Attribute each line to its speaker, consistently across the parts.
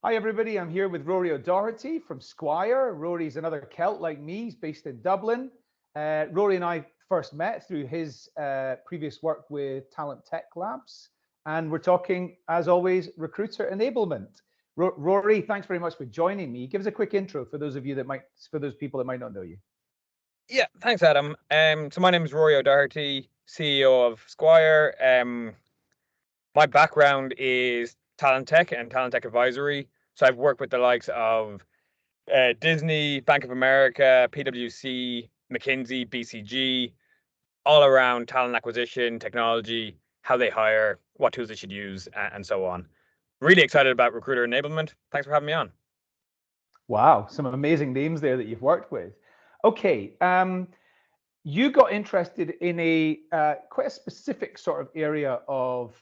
Speaker 1: Hi, everybody. I'm here with Rory O'Doherty from Squire. Rory's another Celt like me. He's based in Dublin. Rory and I first met through his previous work with Talent Tech Labs. And we're talking, as always, recruiter enablement. Rory, thanks very much for joining me. Give us a quick intro for those of you that might, for those people that might not know you.
Speaker 2: Yeah, thanks, Adam. So my name is Rory O'Doherty, CEO of Squire. My background is talent tech and talent tech advisory. So I've worked with the likes of Disney, Bank of America, PwC, McKinsey, BCG, all around talent acquisition, technology, how they hire, what tools they should use, and so on. Really excited about recruiter enablement. Thanks for having me on.
Speaker 1: Wow, some amazing names there that you've worked with. Okay, you got interested in a quite a specific sort of area of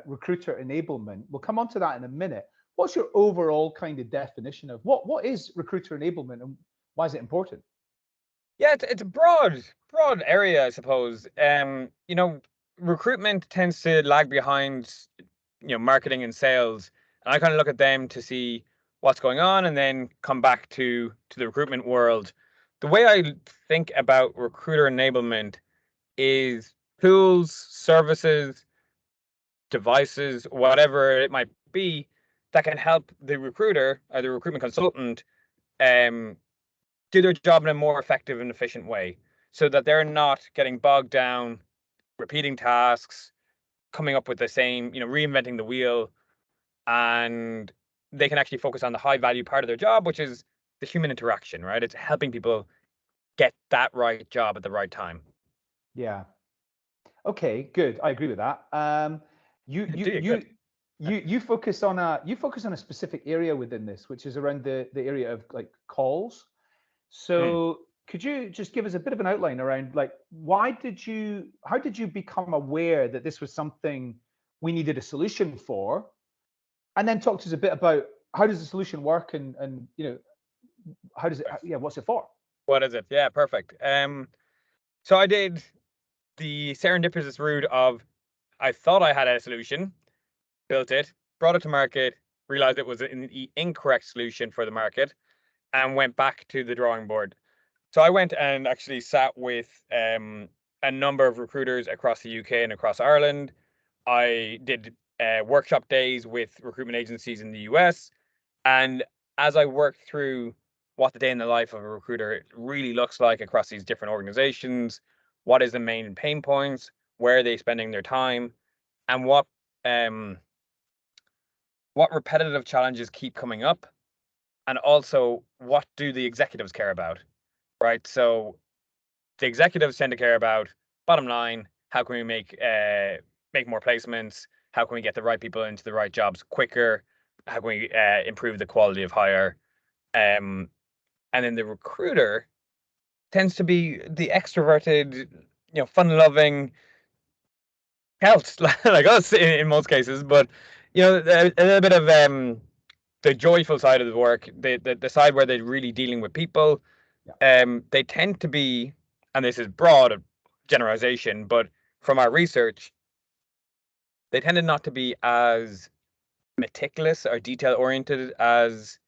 Speaker 1: recruiter enablement. We'll come on to that in a minute. What's your overall kind of definition of what is recruiter enablement and why is it important?
Speaker 2: Yeah, it's a broad area, I suppose. Recruitment tends to lag behind, marketing and sales, and I kind of look at them to see what's going on, and then come back to the recruitment world. The way I think about recruiter enablement is tools, services, devices, whatever it might be, that can help the recruiter or the recruitment consultant um do their job in a more effective and efficient way, so that they're not getting bogged down repeating tasks, coming up with the same, reinventing the wheel, and they can actually focus on the high value part of their job, which is the human interaction, right? It's helping people get that right job at the right time.
Speaker 1: Yeah. Okay, good. I agree with that. You you
Speaker 2: Do you?
Speaker 1: you
Speaker 2: Good.
Speaker 1: you focus on a specific area within this, which is around the area of like calls.
Speaker 2: Hmm.
Speaker 1: So could you just give us a bit of an outline around like how did you become aware that this was something we needed a solution for? And then talk to us a bit about how does the solution work and how does it yeah, what's it for?
Speaker 2: What is it? Yeah, perfect. So I did the serendipitous route of, I thought I had a solution, built it, brought it to market, realized it was the incorrect solution for the market, and went back to the drawing board. So I went and actually sat with a number of recruiters across the UK and across Ireland. I did workshop days with recruitment agencies in the US. And as I worked through what the day in the life of a recruiter really looks like across these different organizations, what is the main pain points, where are they spending their time, and um, what repetitive challenges keep coming up, and also what do the executives care about, right? So the executives tend to care about bottom line, how can we make more placements, how can we get the right people into the right jobs quicker, how can we improve the quality of hire, um, and then the recruiter tends to be the extroverted, fun-loving health like us in most cases, but a little bit of the joyful side of the work, the side where they're really dealing with people.
Speaker 1: Yeah.
Speaker 2: They tend to be, and this is broad generalization, but from our research, they tended not to be as meticulous or detail oriented as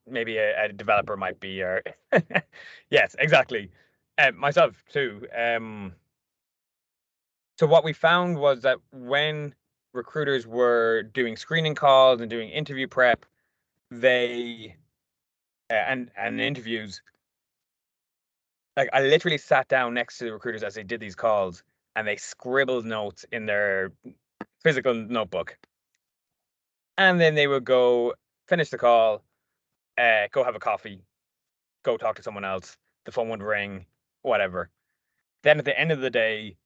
Speaker 2: maybe a developer might be, or yes, exactly. Myself too. So what we found was that when recruiters were doing screening calls and doing interview prep, they and interviews, like I literally sat down next to the recruiters as they did these calls, and they scribbled notes in their physical notebook, and then they would go finish the call, go have a coffee, go talk to someone else. The phone would ring, whatever. Then at the end of the day,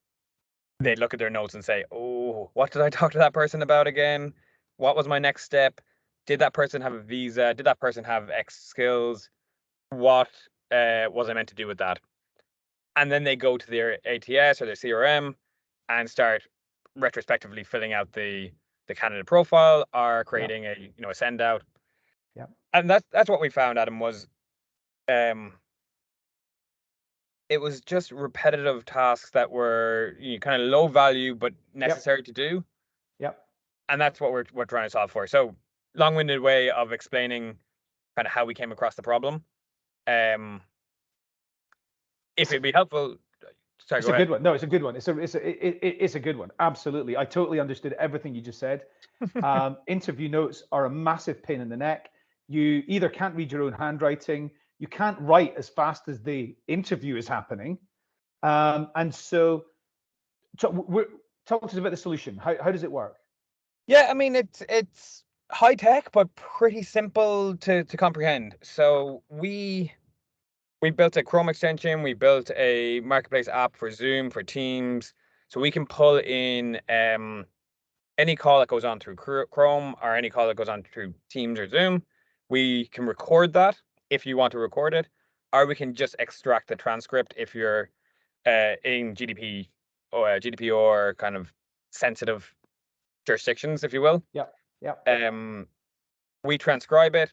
Speaker 2: they'd look at their notes and say, "Oh, what did I talk to that person about again? What was my next step? Did that person have a visa? Did that person have X skills? What was I meant to do with that?" And then they go to their ATS or their CRM and start retrospectively filling out the candidate profile or
Speaker 1: Yeah.
Speaker 2: creating a send out.
Speaker 1: Yeah.
Speaker 2: And that's what we found, Adam, was um it was just repetitive tasks that were kind of low value but
Speaker 1: Yep.
Speaker 2: necessary to do.
Speaker 1: Yep.
Speaker 2: And that's what we're trying to solve for. So long-winded way of explaining kind of how we came across the problem. If it'd be helpful, sorry,
Speaker 1: It's
Speaker 2: go
Speaker 1: a
Speaker 2: ahead.
Speaker 1: good one. No, it's a good one. It's a good one. Absolutely. I totally understood everything you just said. Interview notes are a massive pain in the neck. You either can't read your own handwriting, you can't write as fast as the interview is happening. And so talk to us about the solution. How does it work?
Speaker 2: Yeah, I mean, it's high tech, but pretty simple to comprehend. So we built a Chrome extension. We built a marketplace app for Zoom, for Teams, so we can pull in any call that goes on through Chrome or any call that goes on through Teams or Zoom. We can record that if you want to record it, or we can just extract the transcript if you're in GDPR kind of sensitive jurisdictions, if you will.
Speaker 1: Yeah, yeah.
Speaker 2: We transcribe it,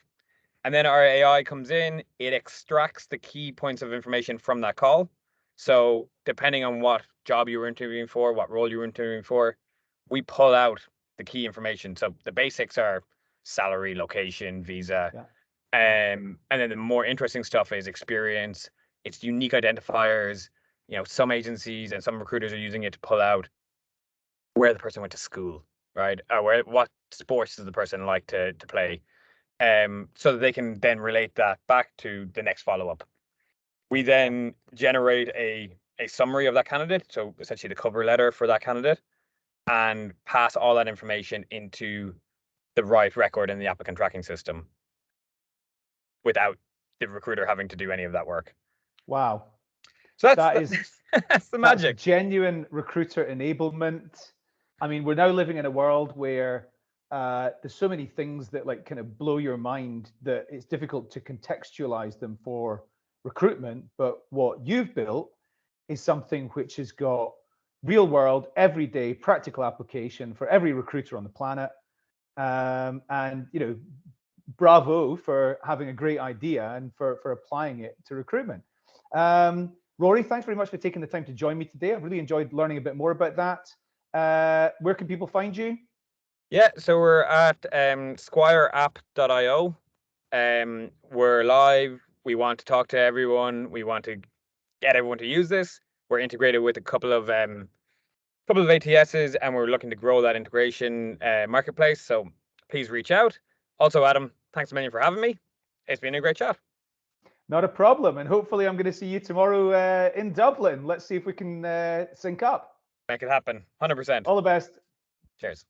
Speaker 2: and then our AI comes in, it extracts the key points of information from that call. So depending on what job you were interviewing for, what role you were interviewing for, we pull out the key information. So the basics are salary, location, visa.
Speaker 1: Yeah.
Speaker 2: And then the more interesting stuff is experience, it's unique identifiers. You know, some agencies and some recruiters are using it to pull out where the person went to school, right? Or what sports does the person like to play? So that they can then relate that back to the next follow-up. We then generate a summary of that candidate, so essentially the cover letter for that candidate, and pass all that information into the right record in the applicant tracking system without the recruiter having to do any of that work.
Speaker 1: Wow.
Speaker 2: So
Speaker 1: That is
Speaker 2: that's the magic.
Speaker 1: That's genuine recruiter enablement. I mean, we're now living in a world where there's so many things that like kind of blow your mind that it's difficult to contextualize them for recruitment. But what you've built is something which has got real world, everyday, practical application for every recruiter on the planet. And you know, bravo for having a great idea and for applying it to recruitment. Rory, thanks very much for taking the time to join me today. I've really enjoyed learning a bit more about that. Where can people find you?
Speaker 2: Yeah, so we're at squireapp.io. We're live. We want to talk to everyone. We want to get everyone to use this. We're integrated with a couple of ATSs, and we're looking to grow that integration marketplace. So please reach out. Also, Adam, thanks a million for having me. It's been a great chat.
Speaker 1: Not a problem. And hopefully I'm going to see you tomorrow in Dublin. Let's see if we can sync up.
Speaker 2: Make it happen. 100%.
Speaker 1: All the best.
Speaker 2: Cheers.